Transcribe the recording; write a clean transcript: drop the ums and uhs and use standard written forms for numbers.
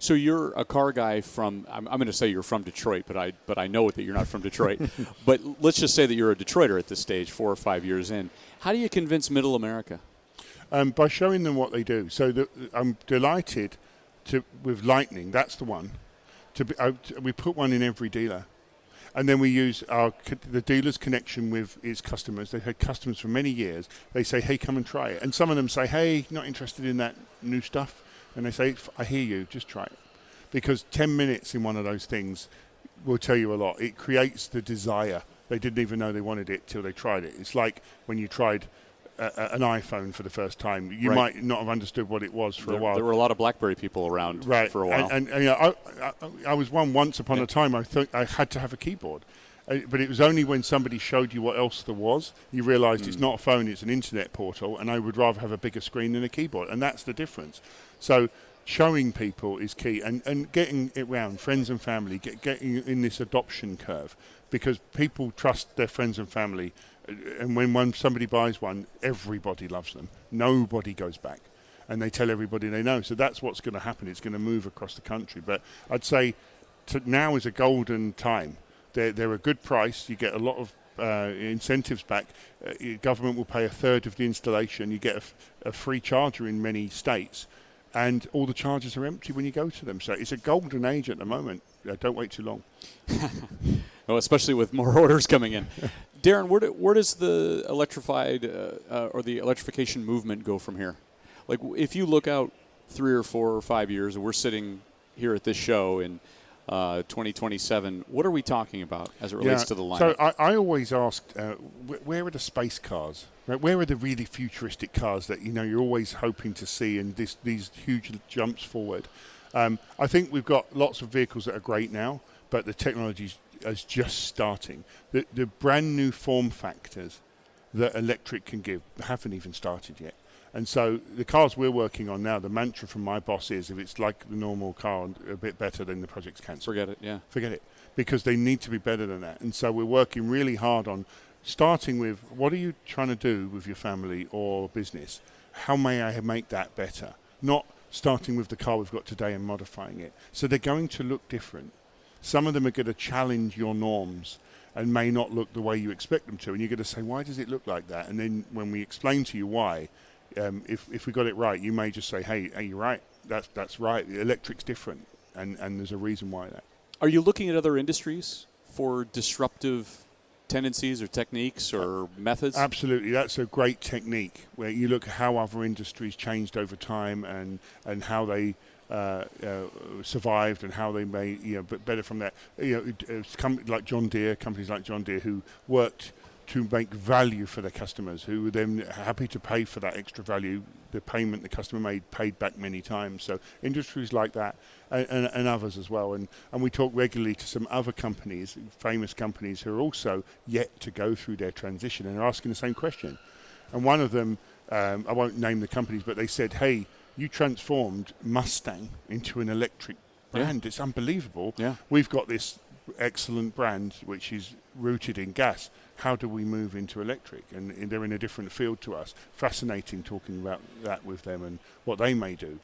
So you're a car guy from, I'm going to say you're from Detroit, but I know that you're not from Detroit. But let's just say that you're a Detroiter at this stage, 4 or 5 years in. How do you convince Middle America? By showing them what they do. So I'm delighted with Lightning, that's the one. We put one in every dealer. And then we use the dealer's connection with its customers. They've had customers for many years. They say, hey, come and try it. And some of them say, hey, not interested in that new stuff. And they say, I hear you, just try it. Because 10 minutes in one of those things will tell you a lot. It creates the desire. They didn't even know they wanted it till they tried it. It's like when you tried an iPhone for the first time. You might not have understood what it was for a while. There were a lot of BlackBerry people around for a while. And I was one once upon a time. I thought I had to have a keyboard. But it was only when somebody showed you what else there was, you realized it's not a phone, it's an internet portal, and I would rather have a bigger screen than a keyboard. And that's the difference. So showing people is key, and getting it round, friends and family, getting in this adoption curve, because people trust their friends and family. And when somebody buys one, everybody loves them. Nobody goes back. And they tell everybody they know. So that's what's going to happen. It's going to move across the country. But I'd say now is a golden time. They're a good price. You get a lot of incentives back. Government will pay a third of the installation. You get a free charger in many states. And all the chargers are empty when you go to them. So it's a golden age at the moment. Don't wait too long. Well, especially with more orders coming in. Darren, where does the electrified or the electrification movement go from here? Like, if you look out 3 or 4 or 5 years, and we're sitting here at this show in 2027, what are we talking about as it relates to the lineup? So I always asked, where are the space cars? Right? Where are the really futuristic cars that you're always hoping to see, and these huge jumps forward? I think we've got lots of vehicles that are great now, but the technology is just starting. The brand new form factors that electric can give haven't even started yet. And so the cars we're working on now, the mantra from my boss is, if it's like the normal car, a bit better, then the project's cancelled. Forget it, yeah. Forget it, because they need to be better than that. And so we're working really hard on starting with, what are you trying to do with your family or business? How may I make that better? Not starting with the car we've got today and modifying it. So they're going to look different. Some of them are going to challenge your norms and may not look the way you expect them to. And you're going to say, why does it look like that? And then when we explain to you why, if we got it right, you may just say, hey, you're right. That's right. The electric's different. And there's a reason why that. Are you looking at other industries for disruptive tendencies or techniques or methods? Absolutely. That's a great technique, where you look at how other industries changed over time and how they survived and how they made better from that. Companies like John Deere, who worked to make value for their customers, who were then happy to pay for that extra value. The payment the customer made paid back many times. So industries like that and others as well. And we talk regularly to some other companies, famous companies, who are also yet to go through their transition and are asking the same question. And one of them, I won't name the companies, but they said, hey, you transformed Mustang into an electric brand. Yeah. It's unbelievable. Yeah. We've got this excellent brand which is rooted in gas. How do we move into electric? And they're in a different field to us. Fascinating talking about that with them and what they may do.